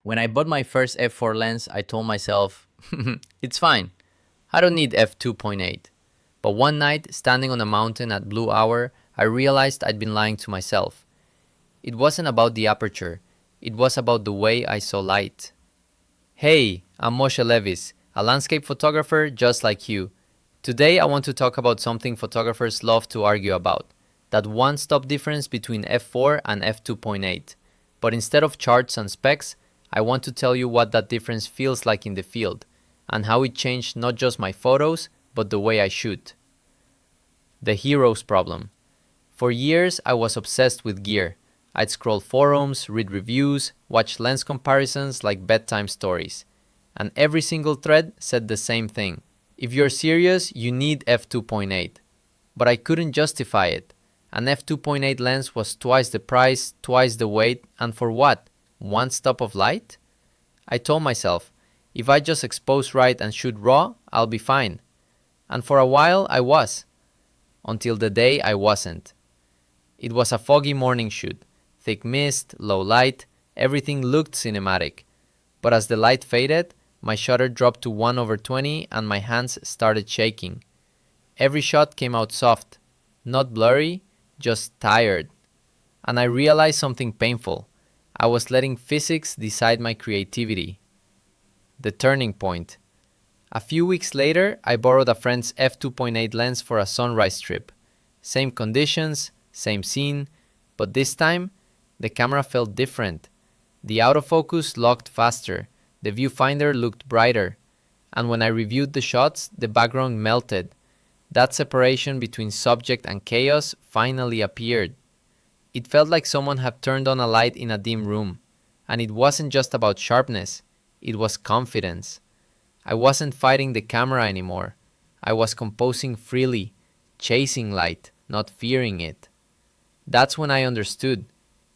When I bought my first f4 lens, I told myself, it's fine. I don't need f2.8. But one night, standing on a mountain at blue hour, I realized I'd been lying to myself. It wasn't about the aperture. It was about the way I saw light. Hey, I'm Moshe Levis, a landscape photographer just like you. Today I want to talk about something photographers love to argue about, that one-stop difference between f4 and f2.8. But instead of charts and specs, I want to tell you what that difference feels like in the field, and how it changed not just my photos, but the way I shoot. The hero's problem. For years I was obsessed with gear. I'd scroll forums, read reviews, watch lens comparisons like bedtime stories. And every single thread said the same thing. If you're serious, you need f2.8. But I couldn't justify it. An f2.8 lens was twice the price, twice the weight, and for what? One stop of light? I told myself, if I just expose right and shoot raw, I'll be fine. And for a while I was. Until the day I wasn't. It was a foggy morning shoot. Thick mist, low light, everything looked cinematic. But as the light faded, my shutter dropped to 1/20 and my hands started shaking. Every shot came out soft, not blurry, just tired. And I realized something painful. I was letting physics decide my creativity. The turning point. A few weeks later, I borrowed a friend's f2.8 lens for a sunrise trip. Same conditions, same scene, but this time, the camera felt different. The autofocus locked faster, the viewfinder looked brighter, and when I reviewed the shots, the background melted. That separation between subject and chaos finally appeared. It felt like someone had turned on a light in a dim room, and it wasn't just about sharpness, it was confidence. I wasn't fighting the camera anymore. I was composing freely, chasing light, not fearing it. That's when I understood.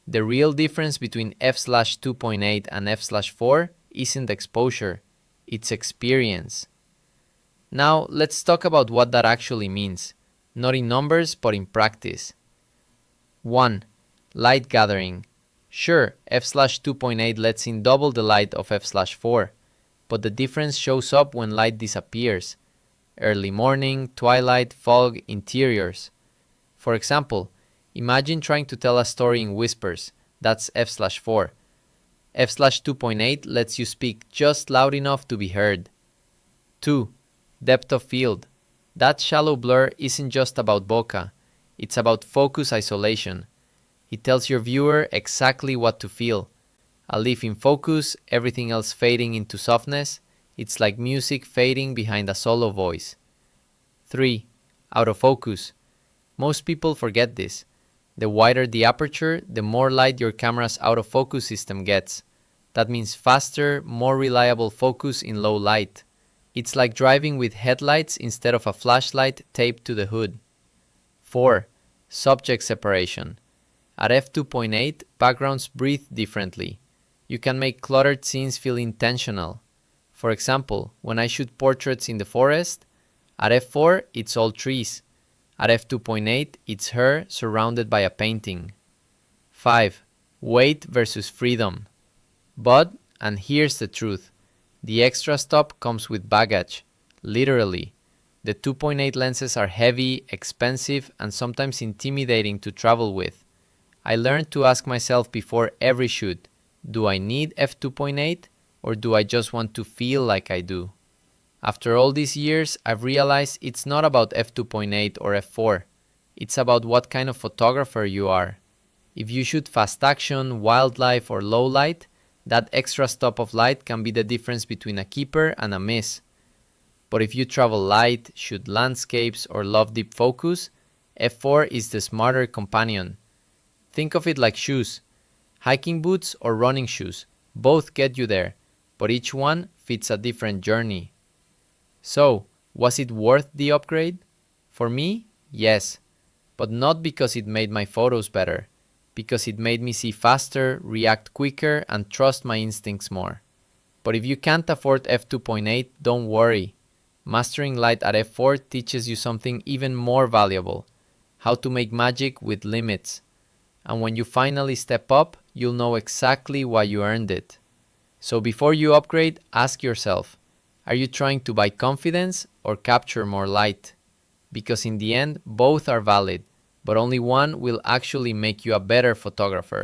The real difference between f/2.8 and f/4 isn't exposure, it's experience. Now let's talk about what that actually means, not in numbers but in practice. 1. Light gathering. Sure, f/2.8 lets in double the light of f/4, but the difference shows up when light disappears. Early morning, twilight, fog, interiors. For example, imagine trying to tell a story in whispers. That's f/4. f/2.8 lets you speak just loud enough to be heard. 2. Depth of field. That shallow blur isn't just about bokeh. It's about focus isolation. It tells your viewer exactly what to feel. A leaf in focus, everything else fading into softness. It's like music fading behind a solo voice. 3. Autofocus. Most people forget this. The wider the aperture, the more light your camera's autofocus system gets. That means faster, more reliable focus in low light. It's like driving with headlights instead of a flashlight taped to the hood. 4. Subject separation. At f2.8, backgrounds breathe differently. You can make cluttered scenes feel intentional. For example, when I shoot portraits in the forest, at f4 it's all trees. At f2.8 it's her surrounded by a painting. 5. Weight versus freedom. But, and here's the truth, the extra stop comes with baggage. Literally. The 2.8 lenses are heavy, expensive, and sometimes intimidating to travel with. I learned to ask myself before every shoot, do I need f2.8 or do I just want to feel like I do? After all these years, I've realized it's not about f2.8 or f4. It's about what kind of photographer you are. If you shoot fast action, wildlife, or low light, that extra stop of light can be the difference between a keeper and a miss. But if you travel light, shoot landscapes, or love deep focus, f4 is the smarter companion. Think of it like shoes. Hiking boots or running shoes, both get you there, but each one fits a different journey. So, was it worth the upgrade? For me, yes. But not because it made my photos better, because it made me see faster, react quicker, and trust my instincts more. But if you can't afford f2.8, don't worry. Mastering light at f4 teaches you something even more valuable, how to make magic with limits. And when you finally step up, you'll know exactly why you earned it. So before you upgrade, ask yourself, are you trying to buy confidence or capture more light? Because in the end, both are valid, but only one will actually make you a better photographer.